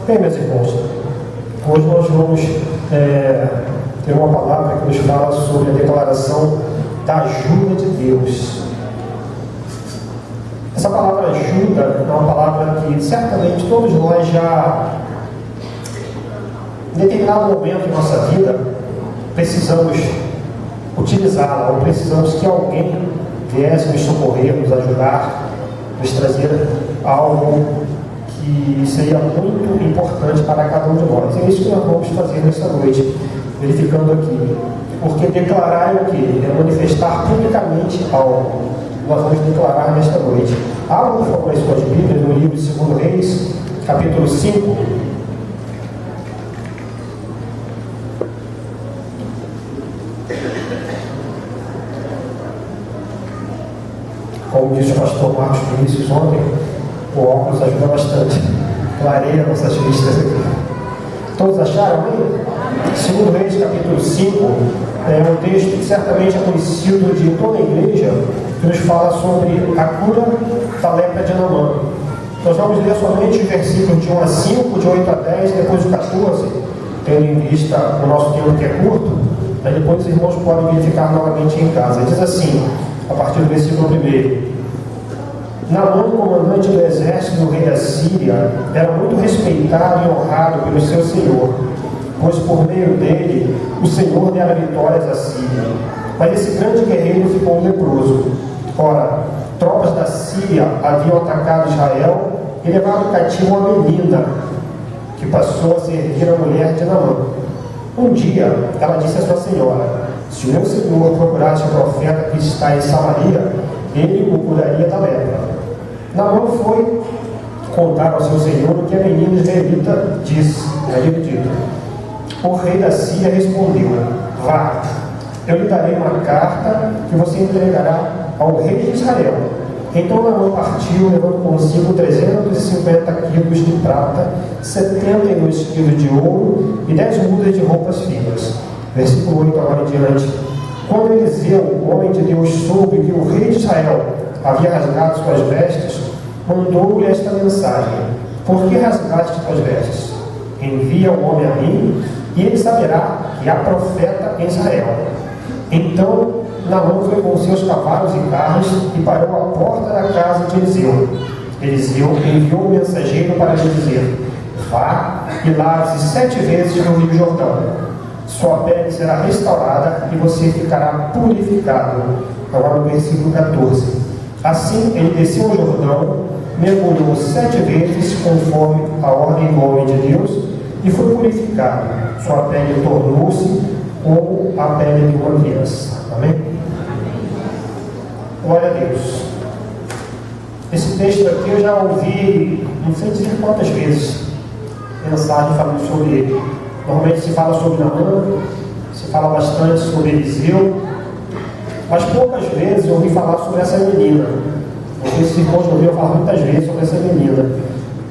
Bem, meus irmãos, hoje nós vamos ter uma palavra que nos fala sobre a declaração da ajuda de Deus. Essa palavra ajuda é uma palavra que certamente todos nós já, em determinado momento de nossa vida, precisamos utilizá-la, ou precisamos que alguém viesse nos socorrer, nos ajudar, nos trazer algo que seria muito importante para cada um de nós. É isso que nós vamos fazer nessa noite, verificando aqui. Porque declarar é o quê? É manifestar publicamente algo. Nós vamos declarar nesta noite. Abra, por favor, as suas Bíblias no livro de 2 Reis, capítulo 5. Como disse o pastor Marcos Vinícius ontem, o óculos ajuda bastante, clareia nossas vistas aqui. Todos acharam aí? 2 Reis, capítulo 5, é um texto que certamente é conhecido de toda a igreja, que nos fala sobre a cura da lepra de Naamã. Nós vamos ler somente os versículos de 1 a 5, de 8 a 10, depois o 14, tendo em vista o nosso tempo que é curto, aí depois os irmãos podem verificar novamente em casa. Diz assim, a partir do versículo 1: Naamã, comandante do exército do rei da Síria, era muito respeitado e honrado pelo seu senhor, pois por meio dele o Senhor dera vitórias à Síria. Mas esse grande guerreiro ficou leproso. Ora, tropas da Síria haviam atacado Israel e levado cativo uma menina, que passou a servir a mulher de Naamã. Um dia, ela disse à sua senhora: se o meu senhor procurasse o profeta que está em Samaria, ele o curaria da lepra. Naamã foi contar ao seu senhor o que a menina israelita disse. Havia dito. O rei da Síria respondeu: vá, eu lhe darei uma carta que você entregará ao rei de Israel. Então Naamã partiu, levando consigo 350 quilos de prata, 72 quilos de ouro e 10 mudas de roupas finas. Versículo 8 agora em diante. Quando Eliseu, o homem de Deus, soube que o rei de Israel havia rasgado suas vestes, mandou-lhe esta mensagem: por que rasgaste suas vestes? Envia o homem a mim, e ele saberá que há profeta em Israel. Então Naamã foi com seus cavalos e carros e parou à porta da casa de Eliseu. Eliseu enviou um mensageiro para lhe dizer: vá e lave-se 7 vezes no Rio Jordão. Sua pele será restaurada e você ficará purificado. Agora no versículo 14. Assim ele desceu o Jordão, mergulhou 7 vezes conforme a ordem do homem de Deus e foi purificado. Sua pele tornou-se como a pele de uma criança. Amém? Glória a Deus. Esse texto aqui eu já ouvi não sei dizer quantas vezes mensagem falando sobre ele. Normalmente se fala sobre Naamã, se fala bastante sobre Eliseu, mas poucas vezes eu ouvi falar sobre essa menina. Não sei se os irmãos ouviram falar muitas vezes sobre essa menina,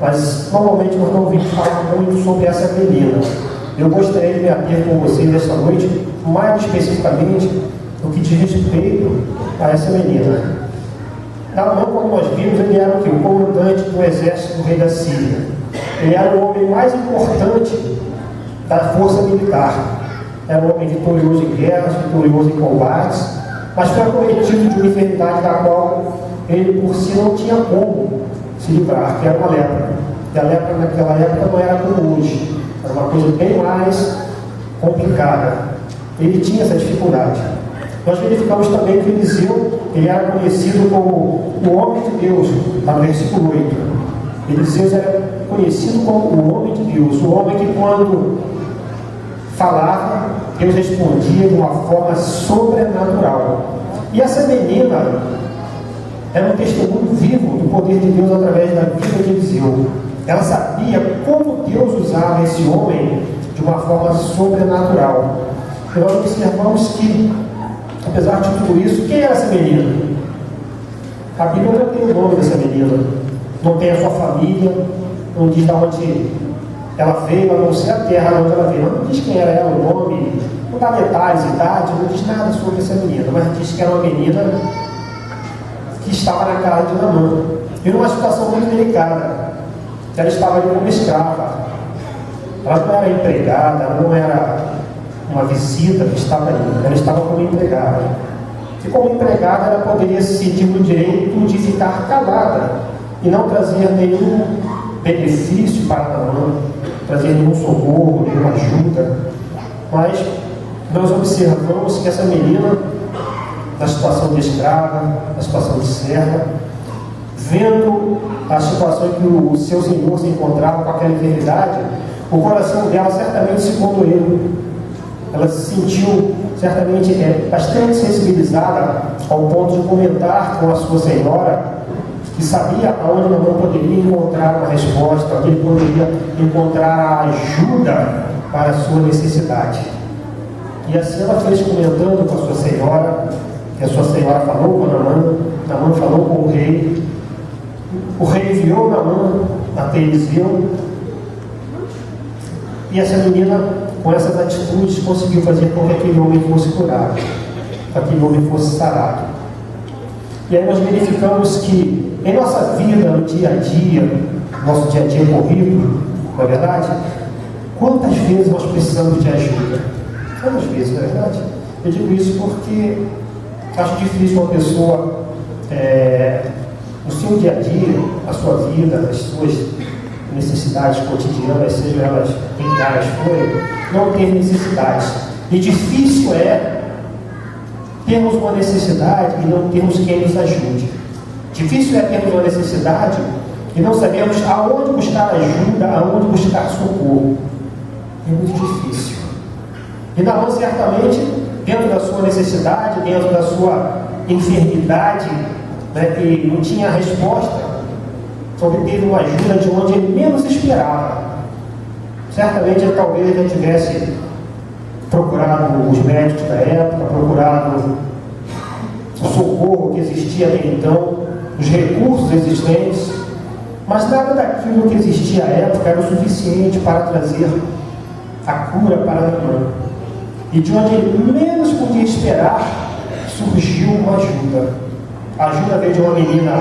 mas normalmente nós não ouvimos falar muito sobre essa menina. Eu gostaria de me ater com vocês nesta noite, mais especificamente no que diz respeito a essa menina. Naamã, como nós vimos, ele era o comandante do exército do rei da Síria. Ele era o homem mais importante da força militar. Era um homem vitorioso em guerras, vitorioso em combates, mas foi acometido de uma enfermidade da qual ele por si não tinha como se livrar, que era uma lepra. E a lepra naquela época não era como hoje, era uma coisa bem mais complicada. Ele tinha essa dificuldade. Nós verificamos também que Eliseu, ele era conhecido como o homem de Deus, no versículo 8. Eliseu era conhecido como o homem de Deus, o homem que quando falava, Deus respondia de uma forma sobrenatural. E essa menina era um testemunho vivo do poder de Deus através da vida de Eliseu. Ela sabia como Deus usava esse homem de uma forma sobrenatural. E nós observamos que, apesar de tudo isso, quem era essa menina? A Bíblia não tem o nome dessa menina, não tem a sua família, não diz de onde ela veio, a não ser a terra onde ela veio. Não diz quem era ela, o nome, não dá detalhes, idade, não diz nada sobre essa menina, mas diz que era uma menina que estava na casa de Naamã, e numa situação muito delicada. Ela estava ali como escrava, Ela não era empregada, ela não era uma visita que estava ali, ela estava como empregada. E como empregada, ela poderia se sentir no direito de ficar calada e não trazer nenhum benefício para Naamã, trazer nenhum socorro, nenhuma ajuda. Mas nós observamos que essa menina, na situação de escrava, na situação de serva, vendo a situação em que o seu senhor se encontrava com aquela enfermidade, o coração dela certamente se condoeu. Ela se sentiu certamente bastante sensibilizada ao ponto de comentar com a sua senhora que sabia aonde Naamã poderia encontrar uma resposta, onde ele poderia encontrar ajuda para a sua necessidade. E assim ela fez comentando com a sua senhora, que a sua senhora falou com Naamã, Naamã falou com o rei enviou Naamã até Eliseu, e essa menina, com essas atitudes, conseguiu fazer com que aquele homem fosse curado, que aquele homem fosse sarado. E aí nós verificamos que em nossa vida, no dia a dia, nosso dia a dia corrido, não é verdade? Quantas vezes nós precisamos de ajuda? Quantas vezes, não é verdade? Eu digo isso porque acho difícil uma pessoa, no seu dia a dia, a sua vida, as suas necessidades cotidianas, sejam elas em que áreas forem, não ter necessidades. E difícil é termos uma necessidade e não termos quem nos ajude. Difícil é termos uma necessidade e não sabemos aonde buscar ajuda, aonde buscar socorro. É muito difícil. E Naamã, certamente, dentro da sua necessidade, dentro da sua enfermidade, que não tinha resposta, só obteve uma ajuda de onde ele menos esperava. Certamente ele talvez já tivesse procurado os médicos da época, procurado o socorro que existia até então, os recursos existentes, mas nada daquilo que existia à época era o suficiente para trazer a cura para Naamã. E de onde ele menos podia esperar, surgiu uma ajuda. A ajuda veio de uma menina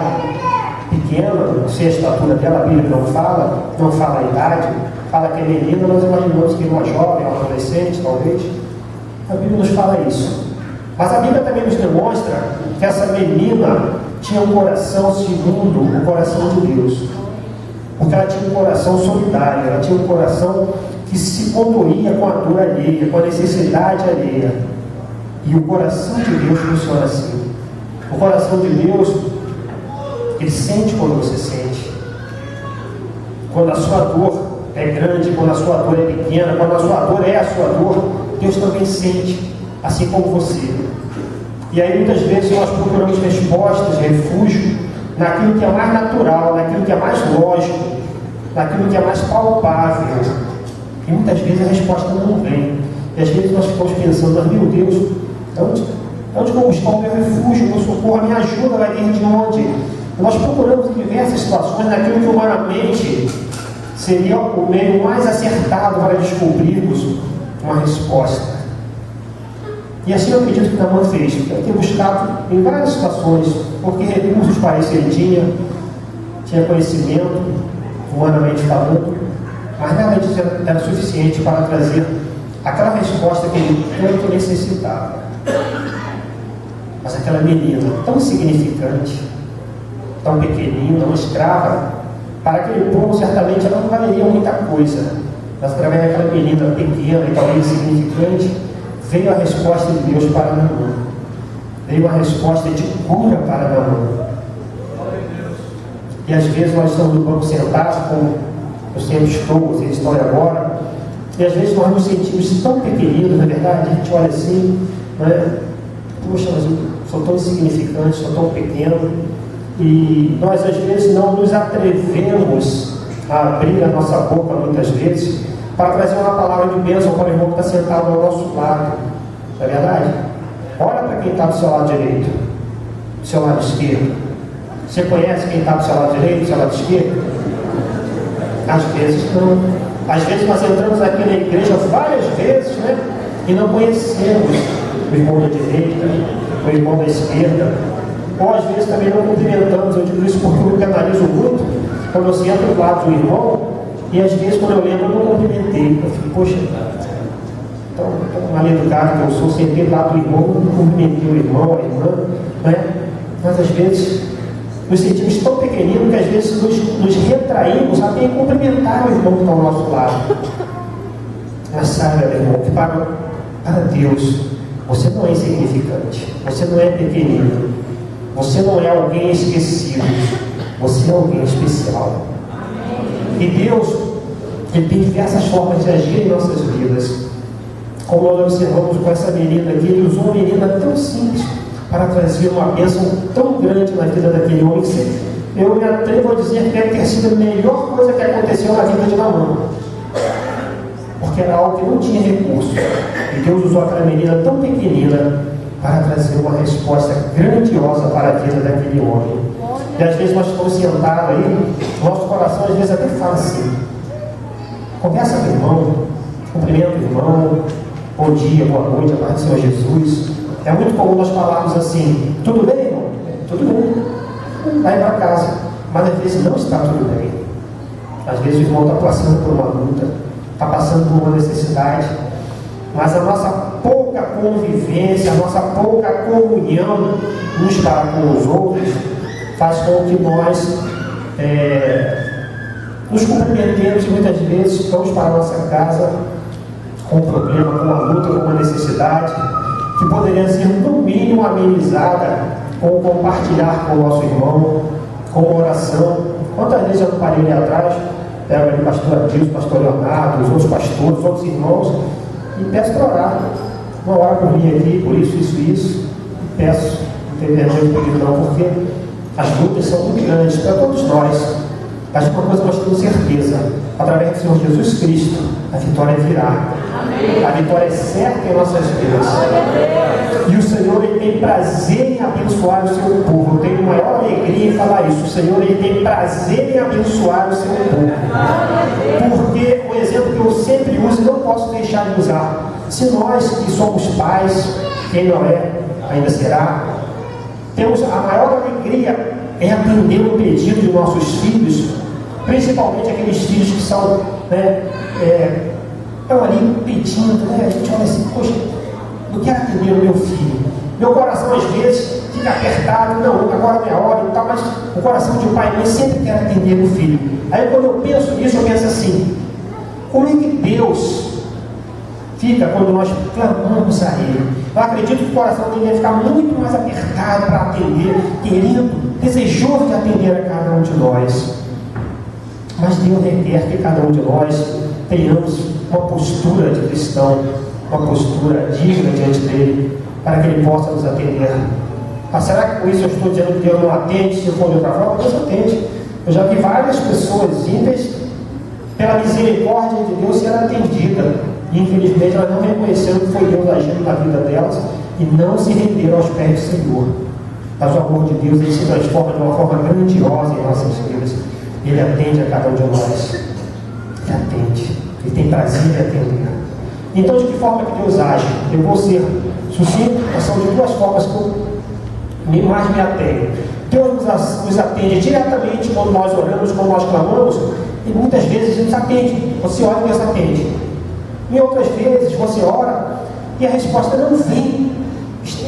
pequena, não sei a estatura dela, a Bíblia não fala a idade, fala que é menina, nós imaginamos que é uma jovem, uma adolescente, talvez. A Bíblia nos fala isso. Mas a Bíblia também nos demonstra que essa menina tinha um coração segundo o coração de Deus. Porque ela tinha um coração solidário, ela tinha um coração que se condoía com a dor alheia, com a necessidade alheia. E o coração de Deus funciona assim. O coração de Deus, ele sente quando você sente. Quando a sua dor é grande, quando a sua dor é pequena, quando a sua dor é a sua dor, Deus também sente, assim como você. E aí muitas vezes nós procuramos respostas, refúgio, naquilo que é mais natural, naquilo que é mais lógico, naquilo que é mais palpável. E muitas vezes a resposta não vem. E às vezes nós ficamos pensando, mas meu Deus, onde vou buscar o meu refúgio, o meu socorro, a minha ajuda vai vir de onde? E nós procuramos em diversas situações naquilo que humanamente seria o meio mais acertado para descobrirmos uma resposta. E assim eu acredito que Naamã fez. Deve ter buscado em várias situações, porque recursos parece que ele tinha conhecimento, humanamente falando, mas nada disso era suficiente para trazer aquela resposta que ele tanto necessitava. Mas aquela menina tão insignificante, tão pequenina, uma escrava, para aquele povo certamente ela não valeria muita coisa. Mas através daquela menina pequena e talvez insignificante, veio a resposta de Deus para Naamã. Veio a resposta de cura para Naamã. E às vezes nós estamos no banco sentados, como eu sempre estou, vocês estão agora, e às vezes nós nos sentimos tão pequeninos, na verdade, a gente olha assim, né? Poxa, mas eu sou tão insignificante, sou tão pequeno, e nós às vezes não nos atrevemos a abrir a nossa boca muitas vezes para trazer uma palavra de bênção para o irmão que está sentado ao nosso lado. Não é verdade? Olha para quem está do seu lado direito, do seu lado esquerdo. Você conhece quem está do seu lado direito, do seu lado esquerdo? Às vezes não. Às vezes nós entramos aqui na igreja várias vezes, né? E não conhecemos o irmão da direita, o irmão da esquerda. Ou às vezes também não cumprimentamos. Eu digo isso porque eu me penalizo muito quando eu sento do lado do irmão E às vezes, quando eu lembro, eu não cumprimentei. Eu fico, poxa, tão mal educado que eu sou, sentei lá do irmão, não cumprimentei o irmão, a irmã, né? Mas às vezes nos sentimos tão pequeninos que às vezes nos retraímos até em cumprimentar o irmão que está ao nosso lado. Mas saiba, meu irmão, que para Deus, você não é insignificante, você não é pequenino, você não é alguém esquecido, você é alguém especial. E Deus, Ele tem diversas formas de agir em nossas vidas. Como nós observamos com essa menina aqui, Ele usou uma menina tão simples para trazer uma bênção tão grande na vida daquele homem, que eu me atrevo a dizer que deve ter sido a melhor coisa que aconteceu na vida de Naamã, porque era algo que não tinha recurso, e Deus usou aquela menina tão pequenina para trazer uma resposta grandiosa para a vida daquele homem. E às vezes nós estamos sentados aí, nosso coração às vezes até fala assim, conversa com o irmão, cumprimenta o irmão, bom dia, boa noite, a paz do Senhor Jesus. É muito comum nós falarmos assim, tudo bem, irmão? Tudo bem. Vai para casa. Mas às vezes não está tudo bem. Às vezes o irmão está passando por uma luta, está passando por uma necessidade, mas a nossa pouca convivência, a nossa pouca comunhão uns para com os outros, faz com que nós nos cumprimentemos e muitas vezes vamos para a nossa casa com um problema, com uma luta, com uma necessidade, que poderia ser no mínimo amenizada com compartilhar com o nosso irmão, com uma oração. Quantas vezes eu não parei ali atrás, pego ali o pastor Adilson, o pastor Leonardo, os outros pastores, os outros irmãos, e peço para orar. Não ora por mim aqui, por isso, e peço, não tem vergonha de pedir não, porque as lutas são muito grandes para todos nós. Mas uma coisa nós temos certeza, através do Senhor Jesus Cristo, a vitória virá. Amém. A vitória é certa em nossas vidas. E o Senhor, Ele tem prazer em abençoar o seu povo. Eu tenho maior alegria em falar isso. O Senhor, Ele tem prazer em abençoar o seu povo. Porque o exemplo que eu sempre uso e não posso deixar de usar. Se nós que somos pais, quem não é, ainda será, temos a maior alegria em atender o pedido de nossos filhos, principalmente aqueles filhos que são, estão ali pedindo, a gente olha assim, poxa, eu quero atender o meu filho. Meu coração às vezes fica apertado, não, agora é minha hora e tal, mas o coração de pai e mãe sempre quer atender o filho. Aí quando eu penso nisso, eu penso assim, como é que Deus fica quando nós clamamos a Ele? Eu acredito que o coração dele deve ficar muito mais apertado para atender, querendo, desejoso de atender a cada um de nós. Mas Deus requer que cada um de nós tenhamos uma postura de cristão, uma postura digna diante dele, para que ele possa nos atender. Mas será que com isso eu estou dizendo que Deus não atende? Se eu for de outra forma, Deus atende. Eu já vi várias pessoas ímpias, pela misericórdia de Deus, ser atendida. E infelizmente elas não reconheceram que foi Deus agindo na vida delas e não se renderam aos pés do Senhor. Mas o amor de Deus, ele se transforma de uma forma grandiosa em nossas vidas. Ele atende a cada um de nós. Ele atende. Ele tem prazer em atender. Então, de que forma que Deus age? Eu vou ser sucinto, são de duas formas que eu mais me atenho. Deus nos atende diretamente quando nós oramos, quando nós clamamos, e muitas vezes Ele nos atende. Você ora e Deus atende. E outras vezes você ora e a resposta não vem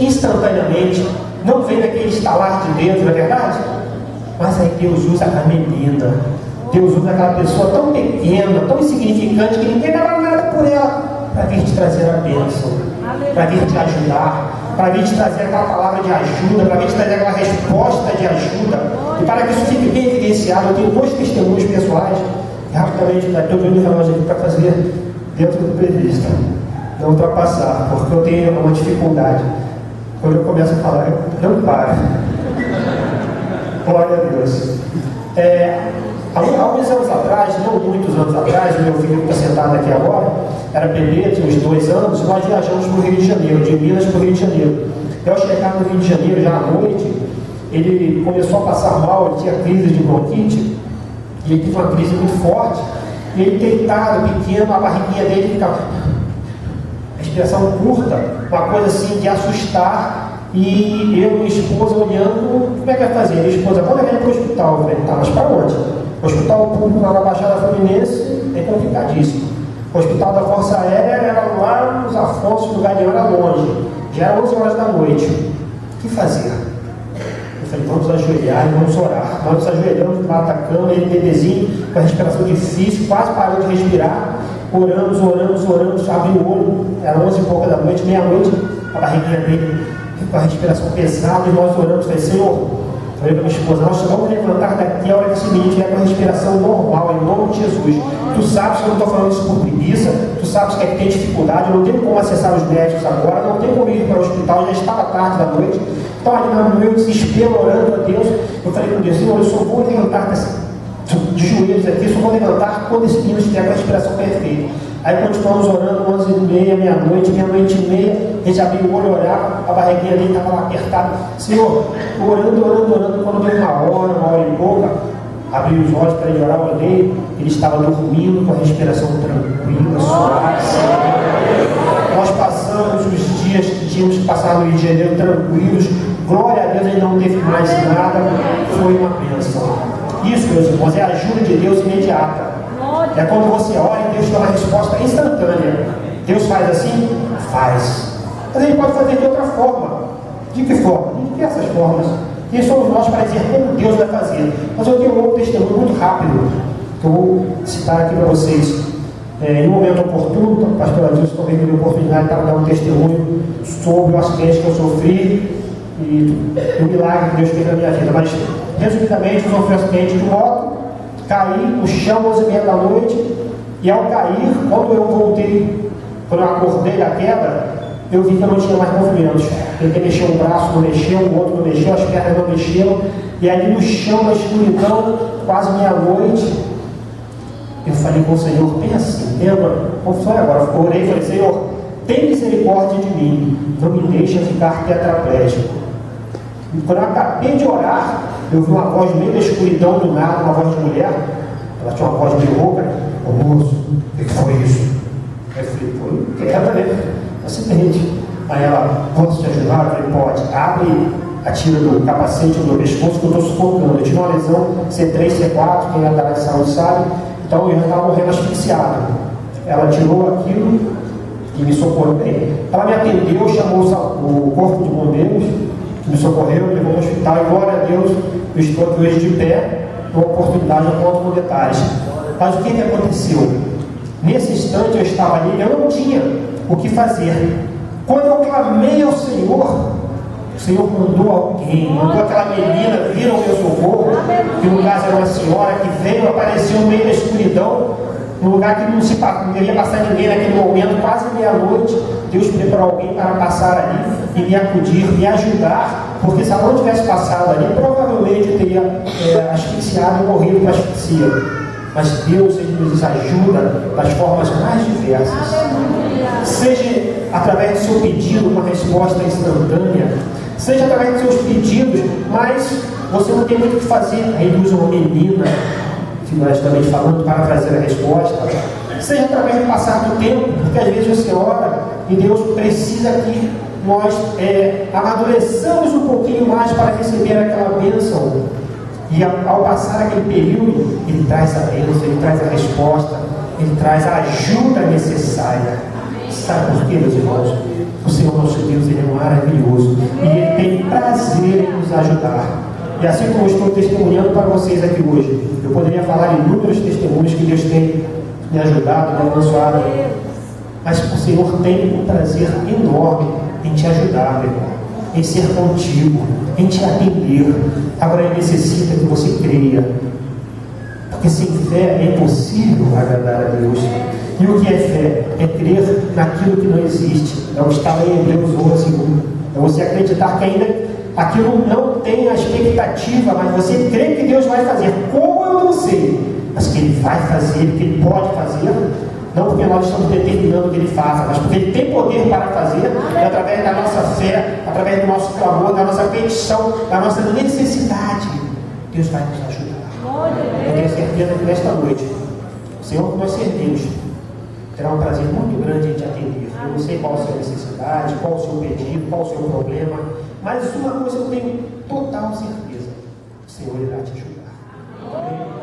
instantaneamente, não vem naquele estalar de dedo, não é verdade? Mas aí Deus usa aquela menina, Deus usa aquela pessoa tão pequena, tão insignificante, que ninguém dá nada por ela, para vir te trazer a bênção, para vir te ajudar, para vir te trazer aquela palavra de ajuda, para vir te trazer aquela resposta de ajuda. E para que isso fique bem evidenciado, eu tenho 2 testemunhos pessoais, e rapidamente estou vendo o relógio aqui para fazer dentro do previsto, não ultrapassar, porque eu tenho uma dificuldade. Quando eu começo a falar, eu não paro. Glória a Deus. Alguns anos atrás, não muitos anos atrás, meu filho que está sentado aqui agora, era bebê, tinha uns 2 anos, nós viajamos para o Rio de Janeiro, de Minas para o Rio de Janeiro. E ao chegar no Rio de Janeiro, já à noite, ele começou a passar mal, ele tinha crise de bronquite, e ele teve uma crise muito forte. E ele deitado, pequeno, a barriguinha dele ficava, a expressão curta, uma coisa assim de assustar, e eu e minha esposa olhando, como é que vai fazer? Minha esposa, vamos levar ele para o hospital. Eu falei, tá, mas para onde? Hospital público lá na Baixada Fluminense é complicadíssimo. O Hospital da Força Aérea era lá nos Afonso, do Galeão, era longe. Já era 11 horas da noite. O que fazer? Eu falei, vamos ajoelhar e vamos orar. Nós nos ajoelhamos lá da cama, ele bebezinho, com a respiração difícil, quase parou de respirar. Oramos, abriu o olho, era 11 e pouca da noite, meia-noite, a barriguinha dele com a respiração pesada, e nós oramos, falei, Senhor, falei para minha esposa, nós vamos levantar daqui a hora que esse menino tiver com a respiração normal, em nome de Jesus. Tu sabes que eu não estou falando isso por preguiça, tu sabes que tem dificuldade, eu não tenho como acessar os médicos agora, não tenho como ir para o hospital, já estava tarde da noite. Então, ali no meu desespero, orando a Deus, eu falei com Deus, Senhor, eu só vou levantar de joelhos aqui, só vou levantar quando esse menino estiver com a respiração perfeita. Aí continuamos orando, 11h30, meia-noite e meia, a gente abriu o olho, orar, a barriguinha dele estava lá apertada. Senhor, orando, quando deu uma hora e pouca, abri os olhos para ele orar, olhei, ele estava dormindo com a respiração tranquila, suave. Nós passamos os dias que tínhamos que passar no Rio de Janeiro tranquilos, glória a Deus, ele não teve mais nada, foi uma bênção. Isso, meus irmãos, é a ajuda de Deus imediata. É quando você ora e Deus dá uma resposta instantânea. Deus faz assim? Faz. Mas Ele pode fazer de outra forma. De que forma? De diversas formas. E somos nós para dizer como Deus vai fazer. Mas eu tenho um outro testemunho muito rápido que eu vou citar aqui para vocês. Em um momento oportuno, o pastor Adilson também me deu a oportunidade para dar um testemunho sobre o acidente que eu sofri e o milagre que Deus fez na minha vida. Mas, resumidamente, eu sofri um acidente de moto, caí no chão 11h30 da noite, e ao cair, quando eu acordei da queda, eu vi que eu não tinha mais movimentos. Tentei mexer um braço, não mexeu, o outro não mexeu, as pernas não mexeram, e ali no chão, na escuridão, quase meia-noite, eu falei com o Senhor, bem assim, lembra? Como foi agora? Eu orei e falei, Senhor, tem misericórdia de mim, não me deixa ficar tetraplégico. E quando eu acabei de orar, eu vi uma voz meio da escuridão do nada, uma voz de mulher, ela tinha uma voz meio rouca, ô moço, o que foi isso? Aí eu falei, pô, queda, né? Acidente. Aí ela, posso te ajudar? Eu falei, pode. Abre a tira do capacete do meu pescoço que eu estou sufocando. Eu tive uma lesão C3, C4, quem é da área de saúde sabe, então eu já estava morrendo asfixiado. Ela tirou aquilo e me socorreu bem. Ela me atendeu, chamou o corpo de bombeiros, que me socorreu, me levou ao hospital, e glória a Deus, eu estou aqui hoje de pé, uma oportunidade, eu conto com detalhes. Mas o que aconteceu? Nesse instante eu estava ali, eu não tinha o que fazer. Quando eu clamei ao Senhor, o Senhor mandou alguém, mandou aquela menina vir ao meu socorro, que no caso era uma senhora que veio, apareceu no meio da escuridão, num lugar que não devia passar ninguém naquele momento, quase meia-noite. Deus preparou alguém para passar ali e me acudir, me ajudar, porque se ela não tivesse passado ali, provavelmente eu teria asfixiado e morrido com asfixia. Mas Deus, Ele nos ajuda das formas mais diversas. Seja através do seu pedido, uma resposta instantânea, seja através dos seus pedidos, mas você não tem muito o que fazer. Aí Ele usa uma menina, figurativamente falando, para trazer a resposta. Seja através do passar do tempo, porque às vezes você ora e Deus precisa que nós amadureçamos um pouquinho mais para receber aquela bênção. E ao passar aquele período, Ele traz a bênção, Ele traz a resposta, Ele traz a ajuda necessária. Sabe por quê, meus irmãos? O Senhor nosso Deus, Ele é maravilhoso e Ele tem prazer em nos ajudar. E assim como eu estou testemunhando para vocês aqui hoje, eu poderia falar inúmeros testemunhos que Deus tem me ajudado, me abençoado, mas o Senhor tem um prazer enorme em te ajudar, meu irmão, em ser contigo, em te atender. Agora Ele necessita que você creia, porque sem fé é impossível agradar a Deus. E o que é fé? É crer naquilo que não existe. É o que está lá em Hebreus 11:1. É você acreditar que ainda aquilo não tem a expectativa, mas você crê que Deus vai fazer. Como eu não sei, mas que Ele vai fazer, que Ele pode fazer. Não porque nós estamos determinando que Ele faça, mas porque Ele tem poder para fazer, e através da nossa fé, através do nosso clamor, da nossa petição, da nossa necessidade, Deus vai nos ajudar. Eu tenho certeza que nesta noite, o Senhor que nós servimos terá um prazer muito grande em te atender. Eu não sei qual a sua necessidade, qual o seu pedido, qual o seu problema, mas uma coisa eu tenho total certeza: o Senhor irá te ajudar. Amém?